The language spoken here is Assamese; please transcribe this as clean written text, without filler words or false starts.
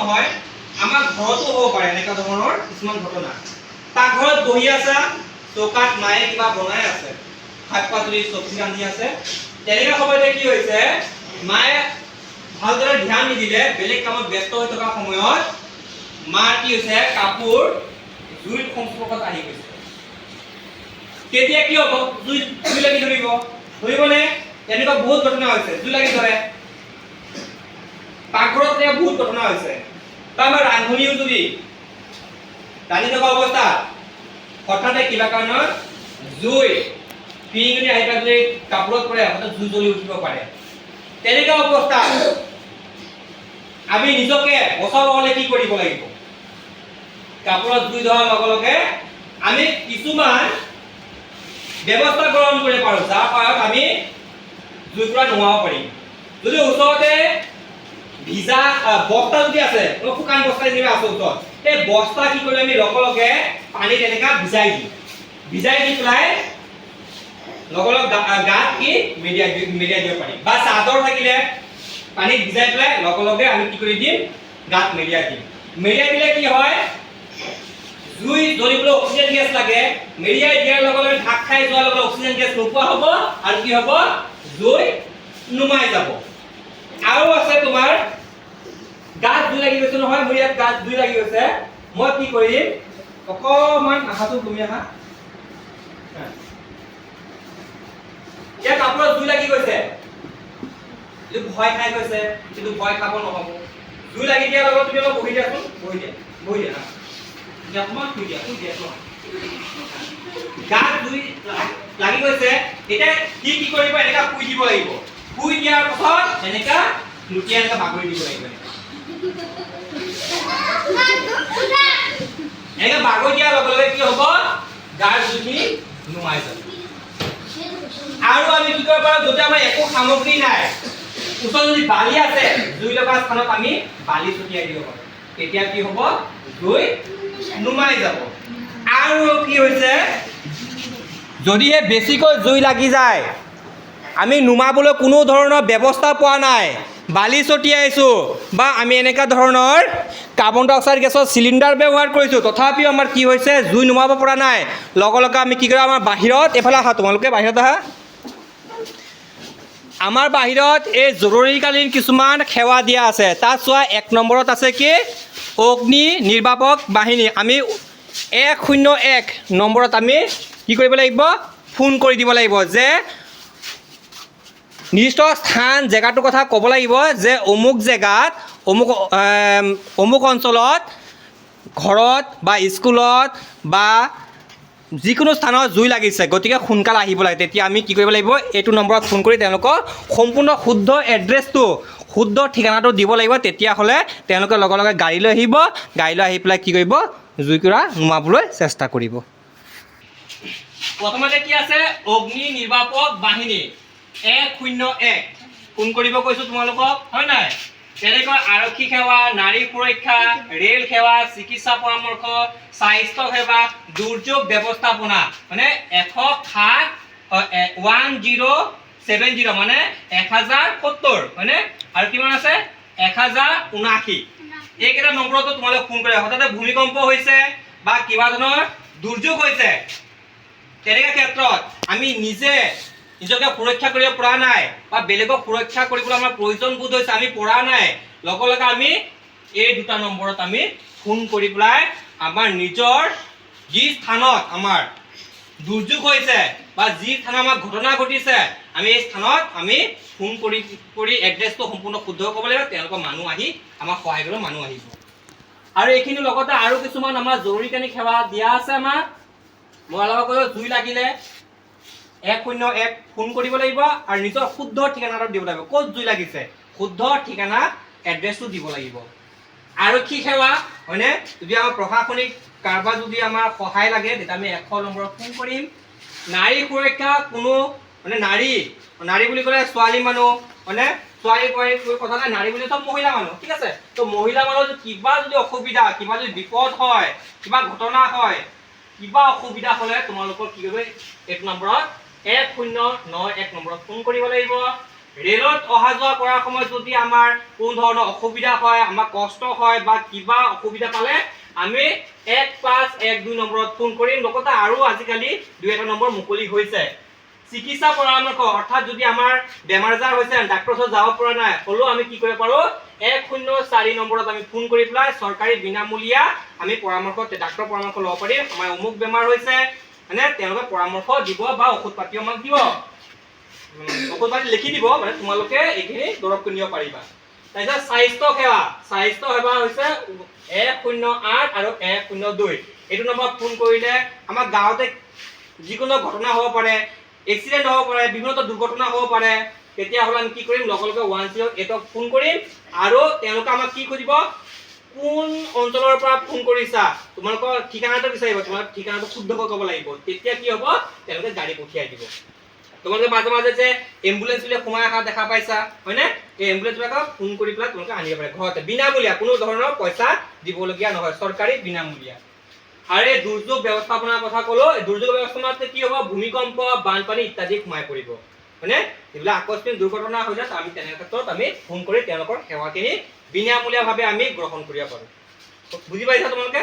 নহয় আমাৰ ঘৰতো হ'ব পাৰে এনেকা ধৰণৰ কিছুমান ঘটনা পাকঘৰত বহি আছা চৌকাত মায়ে কিবা বনাই আছে শাক পাচলি চব্জি ৰান্ধি আছে তেনেকা সময়তে কি হৈছে মায়ে ভালদৰে ধ্যান নিদিলে বেলেগ কামত ব্যস্ত হৈ থকা সময়ত মাৰ কি হৈছে কাপোৰ জুইৰ সংস্পৰ্শত আহি গৈছে তেতিয়া কি হ'ব জুই লাগি ধৰিবনে এনেকুৱা বহুত ঘটনা হৈছে জুই লাগি ধৰে পাকঘৰত এতিয়া বহুত ঘটনা হৈছে বা আমাৰ ৰান্ধনিও যদি ৰান্ধি থকা অৱস্থাত হঠাতে কিবা কাৰণত জুই পিঙি আহি পেলাই যদি কাপোৰত পৰে হঠাৎ জুই জ্বলি উঠিব পাৰে তেনেকুৱা অৱস্থাত আমি নিজকে বচাব হ'লে কি কৰিব লাগিব কাপোৰত জুই ধৰাৰ লগে লগে আমি কিছুমান ব্যৱস্থা গ্ৰহণ কৰিব পাৰোঁ যাৰ ফলত আমি জুইকুৰা নুমাব পাৰিম যদি ওচৰতে ভিজা বস্তা যদি আছে শুকান বস্তা যেনিবা আছে ওচৰত সেই বস্তা কি কৰিলে আমি লগে লগে পানীত এনেকা ভিজাই দি পেলাই গাত কি মেৰিয়াই দিব পাৰিম বা চাদৰ থাকিলে পানীত ভিজাই পেলাই লগে লগে আমি কি কৰি দিম গাত মেৰিয়াই দিলে কি হয় জুই জ্বলিবলৈ অক্সিজেন গেছ লাগে মেৰিয়াই দিয়াৰ লগে লগে ঢাক খাই যোৱাৰ লগে অক্সিজেন গেছ নোপোৱা হ'ব আৰু কি হ'ব জুই নুমাই যাব আৰু আছে তোমাৰ গাত জুই লাগি গৈছে নহয় মোৰ ইয়াত গাত জুই লাগি গৈছে মই কি কৰিম অকমান আহাটো তুমি আহা ইয়াত কাপোৰত জুই লাগি গৈছে কিন্তু ভয় খাই গৈছে কিন্তু ভয় খাব নহ'ব জুই লাগি দিয়াৰ লগত তুমি অলপ বহি দিয়াচোন বহি দিয়া অকমান শুই দিয়া গাত জুই লাগি গৈছে এতিয়া কি কৰিব এনেকা শুই দিব লাগিব শুই দিয়াৰ পাছত এনেকা লুটিয়াই এনেকা বাগৰি দিব লাগিব এনেকা বাগৰি দিয়াৰ লগে লগে কি হ'ব গাৰ জুইখিনি নুমাই যাব আৰু আমি কি কৰিব পাৰোঁ যদি আমাৰ একো সামগ্ৰী নাই ওচৰত যদি বালি আছে জুই লগা স্থানত আমি বালি ছটিয়াই দিব পাৰোঁ তেতিয়া কি হ'ব জুই নুমাই যাব আৰু কি হৈছে যদিহে বেছিকৈ জুই লাগি যায় আমি নুমাবলৈ কোনো ধৰণৰ ব্যৱস্থা পোৱা নাই বালি ছটিয়াইছোঁ বা আমি এনেকুৱা ধৰণৰ কাৰ্বন ডাই অক্সাইড গেছৰ চিলিণ্ডাৰ ব্যৱহাৰ কৰিছোঁ তথাপিও আমাৰ কি হৈছে জুই নুমাব পৰা নাই লগে লগে আমি কি কৰোঁ আমাৰ বাহিৰত এইফালে আহা তোমালোকে বাহিৰত আহা আমাৰ বাহিৰত এই জৰুৰীকালীন কিছুমান সেৱা দিয়া আছে তাত চোৱা 1 নম্বৰত আছে কি অগ্নি নিৰ্বাপক বাহিনী আমি 101 নম্বৰত আমি কি কৰিব লাগিব ফোন কৰি দিব লাগিব যে নিৰ্দিষ্ট স্থান জেগাটোৰ কথা ক'ব লাগিব যে অমুক জেগাত অমুক অঞ্চলত ঘৰত বা স্কুলত বা যিকোনো স্থানত জুই লাগিছে গতিকে সোনকালে আহিব লাগে তেতিয়া আমি কি কৰিব লাগিব এইটো নম্বৰত ফোন কৰি তেওঁলোকক সম্পূৰ্ণ শুদ্ধ এড্ৰেছটো শুদ্ধ ঠিকনাটো দিব লাগিব তেতিয়াহ'লে তেওঁলোকে লগে লগে গাড়ী লৈ আহি পেলাই কি কৰিব জুইকুৰা নুমাবলৈ চেষ্টা কৰিব প্ৰথমতে কি আছে অগ্নি নিৰ্বাপক বাহিনী 101 ফোন কৰিব কৈছোঁ তোমালোকক হয় নাই তেনেকৈ আৰক্ষী সেৱা নাৰী সুৰক্ষা ৰেল সেৱা চিকিৎসা পৰামৰ্শ স্বাস্থ্য সেৱা দুৰ্যোগ ব্যৱস্থাপনা মানে 1070 মানে 1070 হয়নে আৰু কিমান আছে 1079 এইকেইটা নম্বৰতো তোমালোক ফোন কৰে হঠাতে ভূমিকম্প হৈছে বা কিবা ধৰণৰ দুৰ্যোগ হৈছে তেনেকুৱা ক্ষেত্ৰত আমি নিজকে সুৰক্ষা কৰিব পৰা নাই বা বেলেগক সুৰক্ষা কৰিবলৈ আমাৰ প্ৰয়োজন বোধ হৈছে আমি পৰা নাই লগে লগে আমি এই দুটা নম্বৰত আমি ফোন কৰি পেলাই আমাৰ নিজৰ যি স্থানত আমাৰ দুৰ্যোগ হৈছে বা যি স্থানত আমাৰ ঘটনা ঘটিছে আমি এই স্থানত আমি ফোন কৰি এড্ৰেছটো সম্পূৰ্ণ শুদ্ধ ক'ব লাগিব তেওঁলোকৰ মানুহ আহি আমাক সহায় কৰিব মানুহ আহিব আৰু এইখিনি লগতে আৰু কিছুমান আমাৰ জৰুৰীকালীন সেৱা দিয়া আছে আমাৰ মই অলপ ক'লোঁ জুই লাগিলে 101 ফোন কৰিব লাগিব আৰু নিজৰ শুদ্ধ ঠিকনাটো দিব লাগিব ক'ত জুই লাগিছে শুদ্ধ ঠিকনা এড্ৰেছটো দিব লাগিব আৰক্ষী সেৱা হয়নে যদি আমাৰ প্ৰশাসনিক কাৰোবাৰ যদি আমাৰ সহায় লাগে তেতিয়া আমি 100 নম্বৰত ফোন কৰিম নাৰী সুৰক্ষা কোনো মানে নাৰী বুলি ক'লে ছোৱালী মানুহ হয়নে ছোৱালী কথা নাই নাৰী বুলি চব মহিলা মানুহ ঠিক আছে তো মহিলা মানুহৰ কিবা যদি অসুবিধা কিবা যদি বিপদ হয় কিবা ঘটনা হয় কিবা অসুবিধা হ'লে তোমালোকৰ কি কৰিব এইটো নম্বৰত 1091 নম্বৰত ফোন কৰিব লাগিব ৰেলত অহা যোৱা কৰাৰ সময়ত যদি আমাৰ কোনো ধৰণৰ অসুবিধা হয়, আমাৰ কষ্ট হয় বা কিবা অসুবিধা পালে আমি 1512 নম্বৰত ফোন কৰিম। লগতে আৰু আজিকালি 2 নম্বৰ মুকলি হৈছে। চিকিৎসা পৰামৰ্শ অৰ্থাৎ যদি আমাৰ বেমাৰ আজাৰ হৈছে, ডাক্তৰৰ ওচৰত যাব পৰা নাই, হ'লেও আমি কি কৰিব পাৰোঁ 104 নম্বৰত আমি ফোন কৰি পেলাই চৰকাৰী বিনামূলীয়া আমি পৰামৰ্শ ডাক্তৰৰ পৰামৰ্শ ল'ব পাৰিম। আমাৰ অমুক বেমাৰ হৈছে, মানে তেওঁলোকে পৰামৰ্শ দিব বা ঔষধ পাতিও আমাক দিব, ঔষধ পাতি লিখি দিব, মানে তোমালোকে এইখিনি দৰৱ কিনিব পাৰিবা। তাৰপিছত স্বাস্থ্য সেৱা হৈছে 108 আৰু 102। এইটো নম্বৰত ফোন কৰিলে আমাৰ গাঁৱতে যিকোনো ঘটনা হ'ব পাৰে, এক্সিডেণ্ট হ'ব পাৰে, বিভিন্ন দুৰ্ঘটনা হ'ব পাৰে, তেতিয়াহ'লে আমি কি কৰিম, লগে লগে 108ক ফোন কৰিম আৰু তেওঁলোকে আমাক কি সুধিব, কোন অঞ্চলৰ পৰা ফোন কৰিছা, তোমালোকৰ ঠিকনাটো বিচাৰিব, তোমালোকৰ ঠিকনাটো শুদ্ধকৈ ক'ব লাগিব। তেতিয়া কি হ'ব, তেওঁলোকে গাড়ী পঠিয়াই দিব। তোমালোকে মাজে মাজে যে এম্বুলেন্স বিলাক সোমাই অহা দেখা পাইছা, হয়নে? এই এম্বুলেন্স বিলাকক ফোন কৰি পেলাই তোমালোকে আনিব পাৰে ঘৰতে, বিনামূলীয়া, কোনো ধৰণৰ পইচা দিবলগীয়া নহয়, চৰকাৰী বিনামূলীয়া। আৰু এই দুৰ্যোগ ব্যৱস্থাপনাৰ কথা ক'লো, দুৰ্যোগ ব্যৱস্থাপনাত কি হ'ব, ভূমিকম্প, বানপানী ইত্যাদি সোমাই পৰিব, হয়নে? এইবিলাক আকস্মিক দুৰ্ঘটনা হৈ যায়, আমি তেনে ক্ষেত্ৰত আমি ফোন কৰি তেওঁলোকৰ সেৱাখিনি বিনামূলীয়াভাৱে আমি গ্ৰহণ কৰিব পাৰোঁ। বুজি পাইছা তোমালোকে?